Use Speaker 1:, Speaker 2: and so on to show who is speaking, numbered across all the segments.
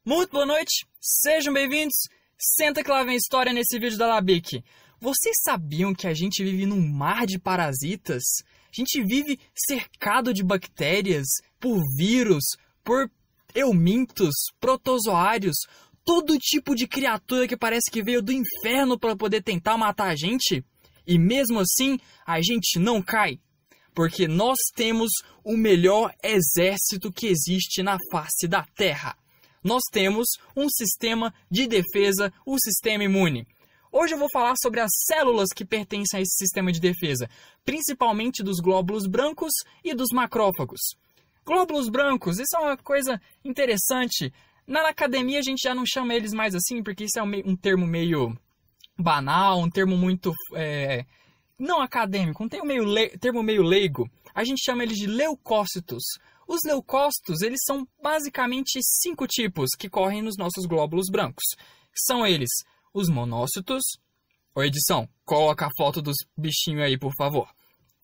Speaker 1: Muito boa noite, sejam bem-vindos, senta que lá vem história nesse vídeo da Labic. Vocês sabiam que a gente vive num mar de parasitas? A gente vive cercado de bactérias, por vírus, por eumintos, protozoários, todo tipo de criatura que parece que veio do inferno para poder tentar matar a gente. E mesmo assim, a gente não cai, porque nós temos o melhor exército que existe na face da Terra. Nós temos um sistema de defesa, o sistema imune. Hoje eu vou falar sobre as células que pertencem a esse sistema de defesa, principalmente dos glóbulos brancos e dos macrófagos. Glóbulos brancos, isso é uma coisa interessante. Na academia a gente já não chama eles mais assim, porque isso é um termo meio banal, um termo muito não acadêmico, um termo meio leigo. A gente chama eles de leucócitos. Os leucócitos, eles são basicamente 5 tipos que correm nos nossos glóbulos brancos. São eles os monócitos. Ô edição, coloca a foto dos bichinhos aí, por favor.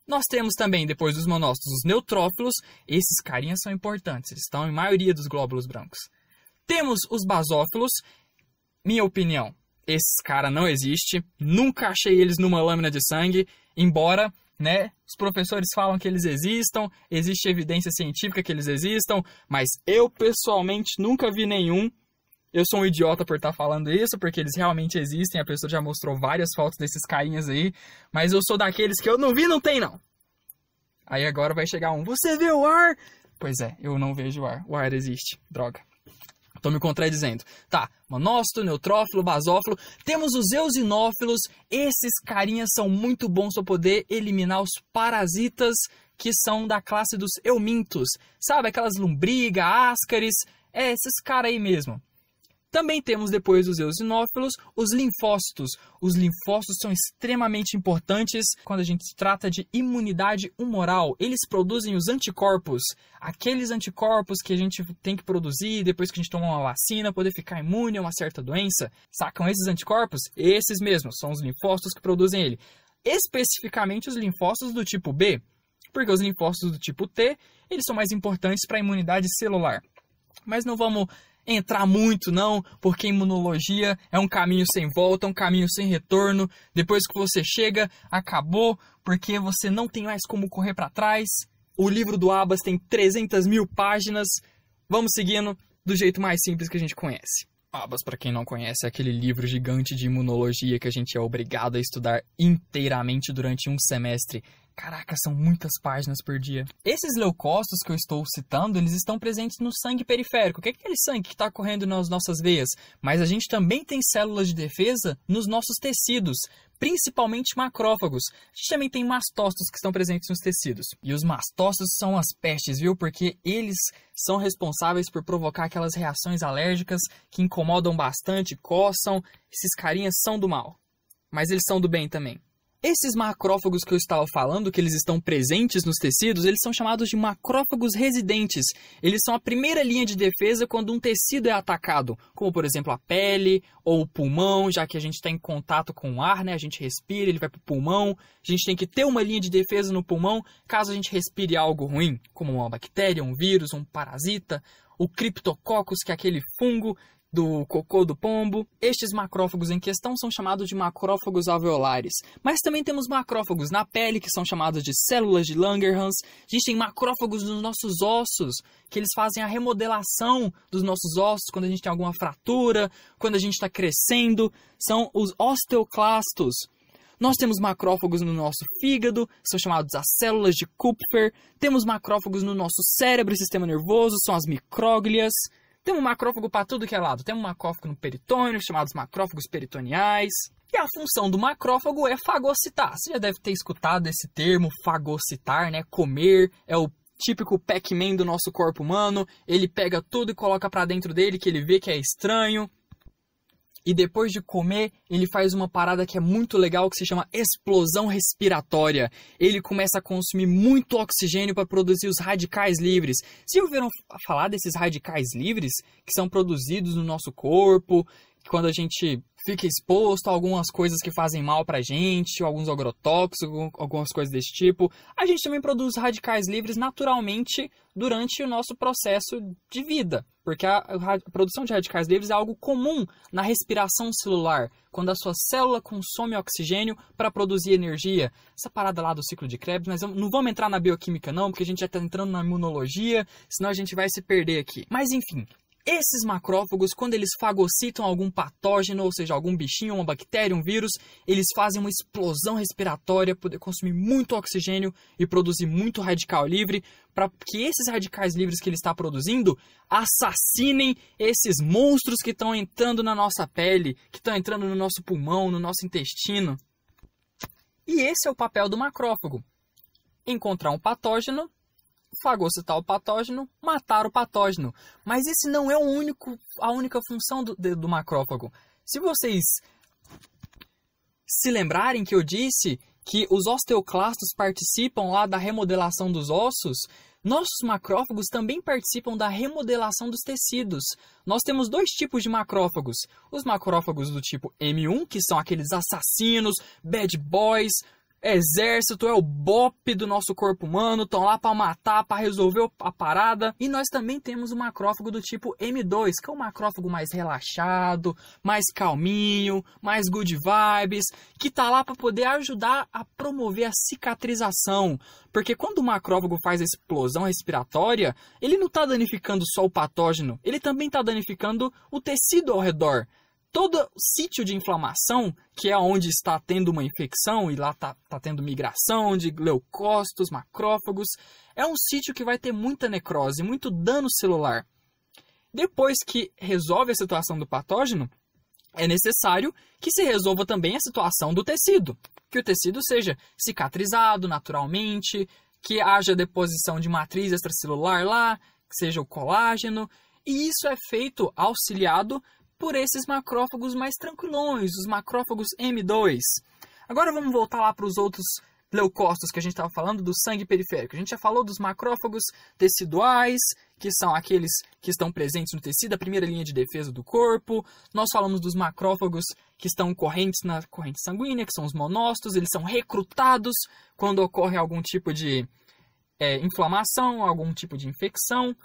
Speaker 1: Nós temos também, depois dos monócitos, os neutrófilos. Esses carinhas são importantes, eles estão em maioria dos glóbulos brancos. Temos os basófilos. Minha opinião, esses caras não existem. Nunca achei eles numa lâmina de sangue, embora, os professores falam que eles existam, existe evidência científica que eles existam, mas eu pessoalmente nunca vi nenhum. Eu sou um idiota por estar falando isso, porque eles realmente existem, a pessoa já mostrou várias fotos desses carinhas aí, mas eu sou daqueles que eu não vi, não tem não. Aí agora vai chegar você vê o ar? Pois é, eu não vejo o ar existe, droga. Tô me contradizendo. Tá, monócito, neutrófilo, basófilo. Temos os eosinófilos. Esses carinhas são muito bons para poder eliminar os parasitas que são da classe dos eumintos. Sabe, aquelas lombrigas, ascaris. Esses caras aí mesmo. Também temos depois dos eosinófilos os linfócitos. Os linfócitos são extremamente importantes quando a gente trata de imunidade humoral. Eles produzem os anticorpos. Aqueles anticorpos que a gente tem que produzir depois que a gente toma uma vacina, poder ficar imune a uma certa doença. Sacam esses anticorpos? Esses mesmos, são os linfócitos que produzem ele. Especificamente os linfócitos do tipo B, porque os linfócitos do tipo T, eles são mais importantes para a imunidade celular. Mas não vamos entrar muito não, porque imunologia é um caminho sem volta, um caminho sem retorno. Depois que você chega, acabou, porque você não tem mais como correr para trás. O livro do Abas tem 300 mil páginas. Vamos seguindo do jeito mais simples que a gente conhece. Abas, para quem não conhece, é aquele livro gigante de imunologia que a gente é obrigado a estudar inteiramente durante um semestre. Caraca, são muitas páginas por dia. Esses leucócitos que eu estou citando, eles estão presentes no sangue periférico. O que é aquele sangue que está correndo nas nossas veias? Mas a gente também tem células de defesa nos nossos tecidos, principalmente macrófagos. A gente também tem mastócitos que estão presentes nos tecidos. E os mastócitos são as pestes, viu? Porque eles são responsáveis por provocar aquelas reações alérgicas que incomodam bastante, coçam. Esses carinhas são do mal, mas eles são do bem também. Esses macrófagos que eu estava falando, que eles estão presentes nos tecidos, eles são chamados de macrófagos residentes. Eles são a primeira linha de defesa quando um tecido é atacado, como por exemplo a pele ou o pulmão, já que a gente está em contato com o ar, A gente respira, ele vai para o pulmão. A gente tem que ter uma linha de defesa no pulmão caso a gente respire algo ruim, como uma bactéria, um vírus, um parasita, o Cryptococcus, que é aquele fungo do cocô do pombo. Estes macrófagos em questão são chamados de macrófagos alveolares. Mas também temos macrófagos na pele, que são chamados de células de Langerhans. A gente tem macrófagos nos nossos ossos, que eles fazem a remodelação dos nossos ossos quando a gente tem alguma fratura, quando a gente está crescendo. São os osteoclastos. Nós temos macrófagos no nosso fígado, são chamados as células de Kupfer. Temos macrófagos no nosso cérebro e sistema nervoso, são as micróglias. Temos um macrófago para tudo que é lado. Temos um macrófago no peritônio, chamados macrófagos peritoneais. E a função do macrófago é fagocitar. Você já deve ter escutado esse termo, fagocitar, Comer. É o típico Pac-Man do nosso corpo humano. Ele pega tudo e coloca para dentro dele, que ele vê que é estranho. E depois de comer, ele faz uma parada que é muito legal, que se chama explosão respiratória. Ele começa a consumir muito oxigênio para produzir os radicais livres. Vocês já ouviram falar desses radicais livres que são produzidos no nosso corpo, quando a gente fica exposto a algumas coisas que fazem mal pra gente, alguns agrotóxicos, algumas coisas desse tipo. A gente também produz radicais livres naturalmente durante o nosso processo de vida, porque a produção de radicais livres é algo comum na respiração celular, quando a sua célula consome oxigênio para produzir energia. Essa parada lá do ciclo de Krebs, mas não vamos entrar na bioquímica não, porque a gente já está entrando na imunologia, senão a gente vai se perder aqui. Mas enfim, esses macrófagos, quando eles fagocitam algum patógeno, ou seja, algum bichinho, uma bactéria, um vírus, eles fazem uma explosão respiratória, poder consumir muito oxigênio e produzir muito radical livre, para que esses radicais livres que ele está produzindo assassinem esses monstros que estão entrando na nossa pele, que estão entrando no nosso pulmão, no nosso intestino. E esse é o papel do macrófago: encontrar um patógeno, fagocitar o patógeno, matar o patógeno. Mas esse não é a única função do macrófago. Se vocês se lembrarem que eu disse que os osteoclastos participam lá da remodelação dos ossos, nossos macrófagos também participam da remodelação dos tecidos. Nós temos dois tipos de macrófagos. Os macrófagos do tipo M1, que são aqueles assassinos, bad boys, exército, é o BOP do nosso corpo humano, estão lá para matar, para resolver a parada. E nós também temos o macrófago do tipo M2, que é um macrófago mais relaxado, mais calminho, mais good vibes, que está lá para poder ajudar a promover a cicatrização. Porque quando o macrófago faz a explosão respiratória, ele não está danificando só o patógeno, ele também está danificando o tecido ao redor. Todo sítio de inflamação, que é onde está tendo uma infecção, e lá está tendo migração de leucócitos, macrófagos, é um sítio que vai ter muita necrose, muito dano celular. Depois que resolve a situação do patógeno, é necessário que se resolva também a situação do tecido. Que o tecido seja cicatrizado naturalmente, que haja deposição de matriz extracelular lá, que seja o colágeno, e isso é feito auxiliado por esses macrófagos mais tranquilões, os macrófagos M2. Agora vamos voltar lá para os outros leucócitos que a gente estava falando do sangue periférico. A gente já falou dos macrófagos teciduais, que são aqueles que estão presentes no tecido, a primeira linha de defesa do corpo. Nós falamos dos macrófagos que estão correntes na corrente sanguínea, que são os monócitos. Eles são recrutados quando ocorre algum tipo de inflamação, algum tipo de infecção.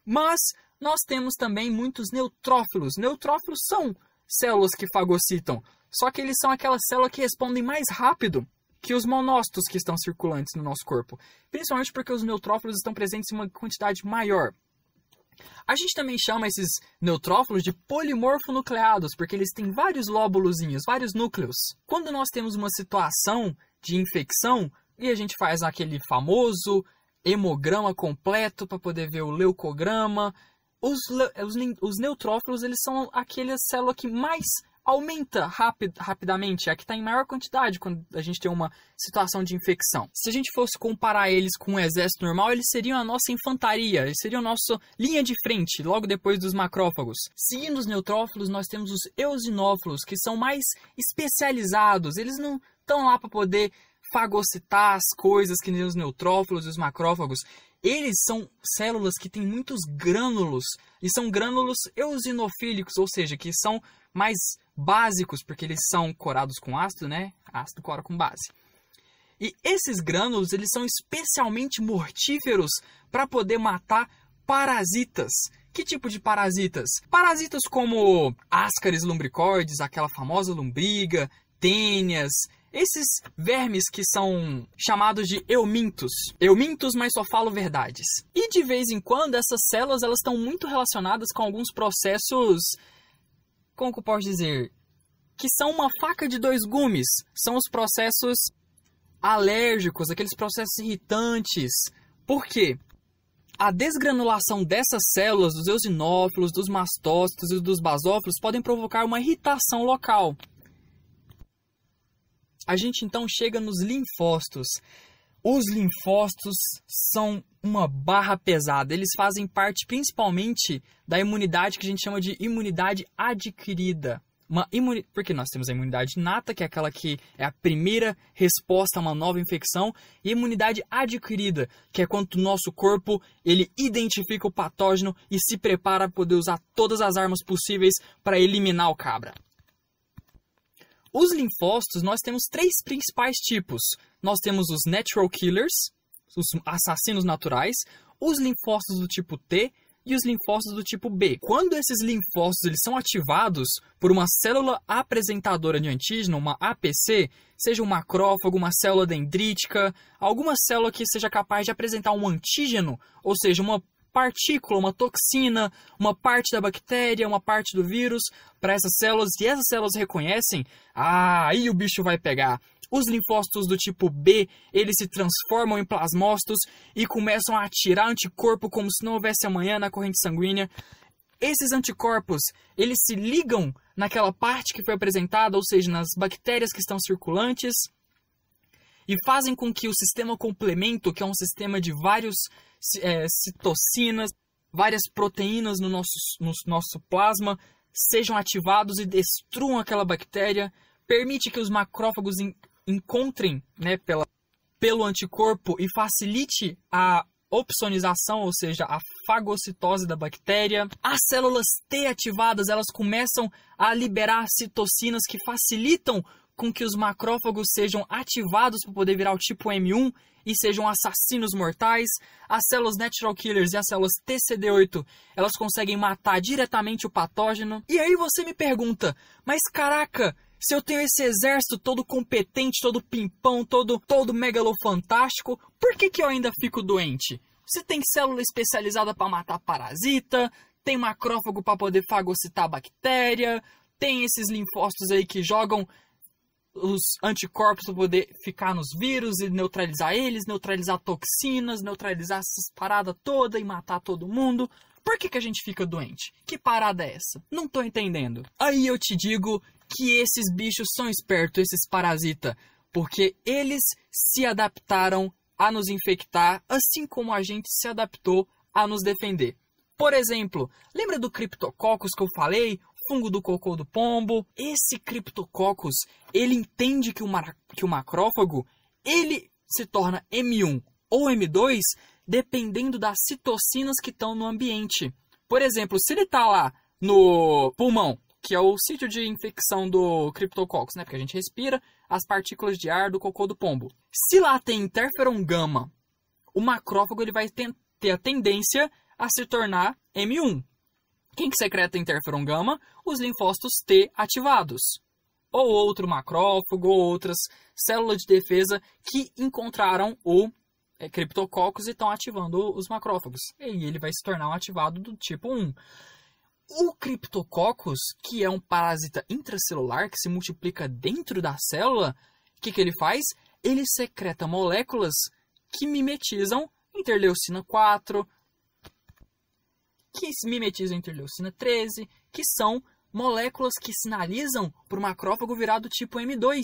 Speaker 1: Mas nós temos também muitos neutrófilos. Neutrófilos são células que fagocitam, só que eles são aquelas células que respondem mais rápido que os monócitos que estão circulantes no nosso corpo. Principalmente porque os neutrófilos estão presentes em uma quantidade maior. A gente também chama esses neutrófilos de polimorfonucleados, porque eles têm vários lóbulozinhos, vários núcleos. Quando nós temos uma situação de infecção, e a gente faz aquele famoso hemograma completo para poder ver o leucograma, os neutrófilos, eles são aquela célula que mais aumenta rapidamente, a que está em maior quantidade quando a gente tem uma situação de infecção. Se a gente fosse comparar eles com um exército normal, eles seriam a nossa infantaria, eles seriam a nossa linha de frente, logo depois dos macrófagos. Seguindo os neutrófilos, nós temos os eosinófilos, que são mais especializados, eles não estão lá para poder fagocitar as coisas que nem os neutrófilos e os macrófagos. Eles são células que têm muitos grânulos, e são grânulos eosinofílicos, ou seja, que são mais básicos, porque eles são corados com ácido, né? Ácido cora com base. E esses grânulos, eles são especialmente mortíferos para poder matar parasitas. Que tipo de parasitas? Parasitas como Ascaris lumbricoides, aquela famosa lombriga, tênias, esses vermes que são chamados de eumintos. Eumintos, mas só falo verdades. E de vez em quando essas células elas estão muito relacionadas com alguns processos, como que eu posso dizer, que são uma faca de dois gumes. São os processos alérgicos, aqueles processos irritantes. Por quê? A desgranulação dessas células, dos eosinófilos, dos mastócitos e dos basófilos, podem provocar uma irritação local. A gente então chega nos linfócitos. Os linfócitos são uma barra pesada. Eles fazem parte principalmente da imunidade que a gente chama de imunidade adquirida. Porque nós temos a imunidade inata, que é aquela que é a primeira resposta a uma nova infecção, e a imunidade adquirida, que é quando o nosso corpo ele identifica o patógeno e se prepara para poder usar todas as armas possíveis para eliminar o cabra. Os linfócitos, nós temos 3 principais tipos. Nós temos os natural killers, os assassinos naturais, os linfócitos do tipo T e os linfócitos do tipo B. Quando esses linfócitos eles são ativados por uma célula apresentadora de antígeno, uma APC, seja um macrófago, uma célula dendrítica, alguma célula que seja capaz de apresentar um antígeno, ou seja, uma partícula, uma toxina, uma parte da bactéria, uma parte do vírus, para essas células, e essas células reconhecem, aí o bicho vai pegar. Os linfócitos do tipo B, eles se transformam em plasmócitos e começam a atirar anticorpo como se não houvesse amanhã na corrente sanguínea. Esses anticorpos, eles se ligam naquela parte que foi apresentada, ou seja, nas bactérias que estão circulantes, e fazem com que o sistema complemento, que é um sistema de vários citocinas, várias proteínas no nosso plasma, sejam ativados e destruam aquela bactéria, permite que os macrófagos encontrem, né, pelo anticorpo e facilite a opsonização, ou seja, a fagocitose da bactéria. As células T ativadas, elas começam a liberar citocinas que facilitam com que os macrófagos sejam ativados para poder virar o tipo M1 e sejam assassinos mortais. As células natural killers e as células TCD8, elas conseguem matar diretamente o patógeno. E aí você me pergunta, mas caraca, se eu tenho esse exército todo competente, todo pimpão, todo megalofantástico, por que eu ainda fico doente? Você tem célula especializada para matar parasita, tem macrófago para poder fagocitar a bactéria, tem esses linfócitos aí que jogam os anticorpos para poder ficar nos vírus e neutralizar eles, neutralizar toxinas, neutralizar essas paradas todas e matar todo mundo. Por que a gente fica doente? Que parada é essa? Não tô entendendo. Aí eu te digo que esses bichos são espertos, esses parasitas, porque eles se adaptaram a nos infectar, assim como a gente se adaptou a nos defender. Por exemplo, lembra do Cryptococcus que eu falei? Fungo do cocô do pombo? Esse Cryptococcus, ele entende que o macrófago, ele se torna M1 ou M2 dependendo das citocinas que estão no ambiente. Por exemplo, se ele está lá no pulmão, que é o sítio de infecção do Cryptococcus, né? Porque a gente respira as partículas de ar do cocô do pombo. Se lá tem interferon gama, o macrófago ele vai ter a tendência a se tornar M1. Quem que secreta interferon gama? Os linfócitos T ativados. Ou outro macrófago, ou outras células de defesa que encontraram o Cryptococcus e estão ativando os macrófagos. E ele vai se tornar um ativado do tipo 1. O Cryptococcus, que é um parasita intracelular que se multiplica dentro da célula, o que ele faz? Ele secreta moléculas que mimetizam interleucina 4, que mimetizam interleucina 13, que são moléculas que sinalizam para o macrófago virar do tipo M2.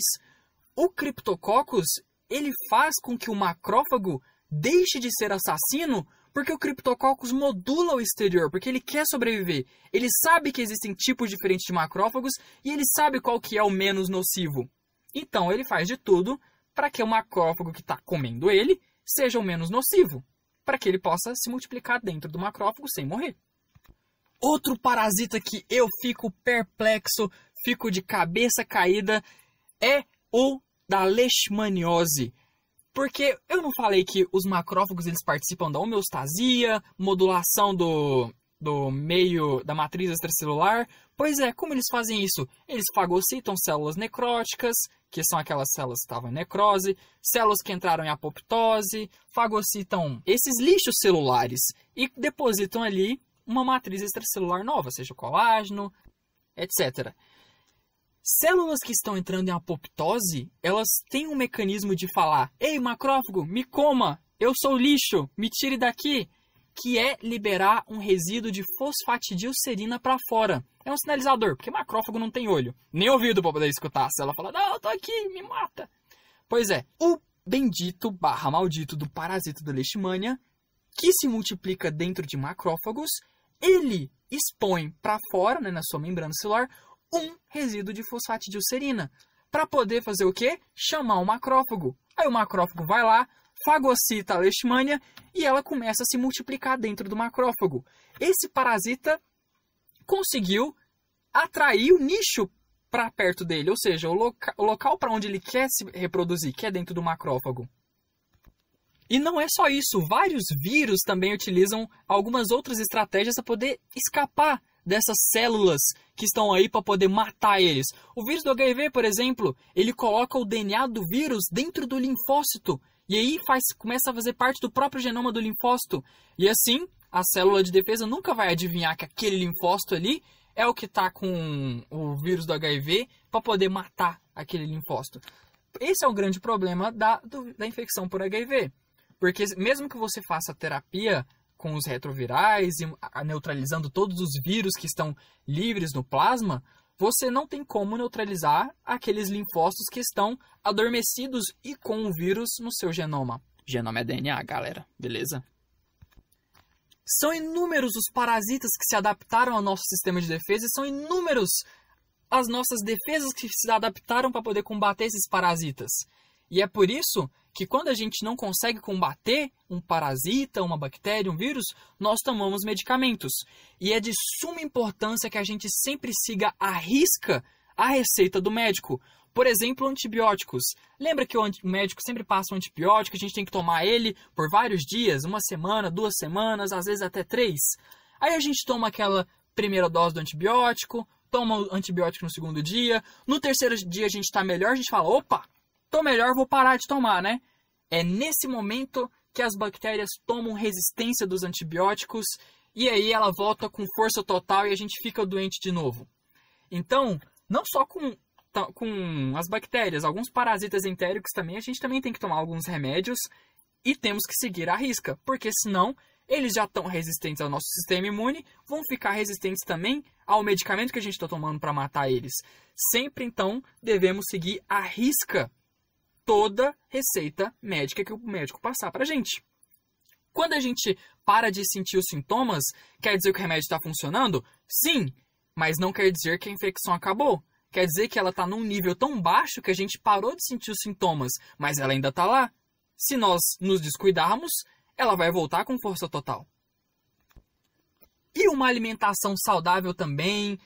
Speaker 1: O Cryptococcus, ele faz com que o macrófago deixe de ser assassino porque o Cryptococcus modula o exterior, porque ele quer sobreviver. Ele sabe que existem tipos diferentes de macrófagos e ele sabe qual que é o menos nocivo. Então ele faz de tudo para que o macrófago que está comendo ele seja o menos nocivo, para que ele possa se multiplicar dentro do macrófago sem morrer. Outro parasita que eu fico perplexo, fico de cabeça caída, é o da leishmaniose. Porque eu não falei que os macrófagos eles participam da homeostasia, modulação do meio da matriz extracelular? Pois é, como eles fazem isso? Eles fagocitam células necróticas, que são aquelas células que estavam em necrose, células que entraram em apoptose, fagocitam esses lixos celulares e depositam ali uma matriz extracelular nova, seja o colágeno, etc. Células que estão entrando em apoptose, elas têm um mecanismo de falar: ei, macrófago, me coma, eu sou lixo, me tire daqui, que é liberar um resíduo de fosfatidilcerina para fora. É um sinalizador, porque macrófago não tem olho, nem ouvido para poder escutar. A célula fala: não, eu tô aqui, me mata. Pois é, o bendito / maldito do parasita da leishmania, que se multiplica dentro de macrófagos, ele expõe para fora, né, na sua membrana celular, um resíduo de fosfatidilcerina. Para poder fazer o quê? Chamar o macrófago. Aí o macrófago vai lá, fagocita a leishmania e ela começa a se multiplicar dentro do macrófago. Esse parasita conseguiu atrair o nicho para perto dele, ou seja, o local para onde ele quer se reproduzir, que é dentro do macrófago. E não é só isso, vários vírus também utilizam algumas outras estratégias para poder escapar dessas células que estão aí para poder matar eles. O vírus do HIV, por exemplo, ele coloca o DNA do vírus dentro do linfócito e aí começa a fazer parte do próprio genoma do linfócito. E assim, a célula de defesa nunca vai adivinhar que aquele linfócito ali é o que está com o vírus do HIV para poder matar aquele linfócito. Esse é o grande problema da infecção por HIV. Porque mesmo que você faça terapia com os retrovirais e neutralizando todos os vírus que estão livres no plasma, você não tem como neutralizar aqueles linfócitos que estão adormecidos e com o vírus no seu genoma. Genoma é DNA, galera, beleza? São inúmeros os parasitas que se adaptaram ao nosso sistema de defesa e são inúmeros as nossas defesas que se adaptaram para poder combater esses parasitas. E é por isso que quando a gente não consegue combater um parasita, uma bactéria, um vírus, nós tomamos medicamentos. E é de suma importância que a gente sempre siga à risca a receita do médico. Por exemplo, antibióticos. Lembra que o médico sempre passa um antibiótico, a gente tem que tomar ele por vários dias, 1 semana, 2 semanas, às vezes até 3. Aí a gente toma aquela primeira dose do antibiótico, toma o antibiótico no segundo dia, no terceiro dia a gente está melhor, a gente fala, opa, tô melhor, vou parar de tomar, né? É nesse momento que as bactérias tomam resistência dos antibióticos e aí ela volta com força total e a gente fica doente de novo. Então, não só com as bactérias, alguns parasitas entéricos também, a gente também tem que tomar alguns remédios e temos que seguir à risca, porque senão eles já estão resistentes ao nosso sistema imune, vão ficar resistentes também ao medicamento que a gente está tomando para matar eles. Sempre, então, devemos seguir à risca toda receita médica que o médico passar para a gente. Quando a gente para de sentir os sintomas, quer dizer que o remédio está funcionando? Sim, mas não quer dizer que a infecção acabou. Quer dizer que ela está num nível tão baixo que a gente parou de sentir os sintomas, mas ela ainda está lá. Se nós nos descuidarmos, ela vai voltar com força total. E uma alimentação saudável também,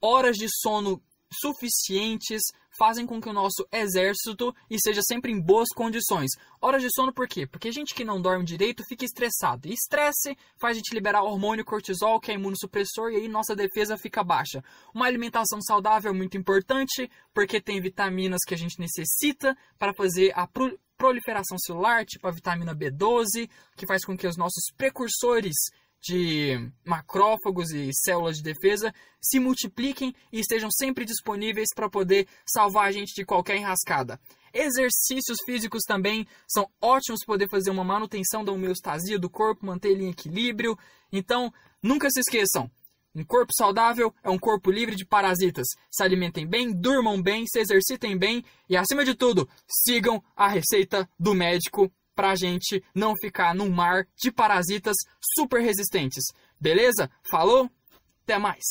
Speaker 1: horas de sono suficientes, fazem com que o nosso exército esteja sempre em boas condições. Horas de sono por quê? Porque gente que não dorme direito fica estressado. E estresse faz a gente liberar hormônio cortisol, que é imunossupressor, e aí nossa defesa fica baixa. Uma alimentação saudável é muito importante, porque tem vitaminas que a gente necessita para fazer a proliferação celular, tipo a vitamina B12, que faz com que os nossos precursores de macrófagos e células de defesa se multipliquem e estejam sempre disponíveis para poder salvar a gente de qualquer enrascada. Exercícios físicos também são ótimos para poder fazer uma manutenção da homeostasia do corpo, manter ele em equilíbrio. Então, nunca se esqueçam, um corpo saudável é um corpo livre de parasitas. Se alimentem bem, durmam bem, se exercitem bem e, acima de tudo, sigam a receita do médico para a gente não ficar num mar de parasitas super resistentes. Beleza? Falou? Até mais!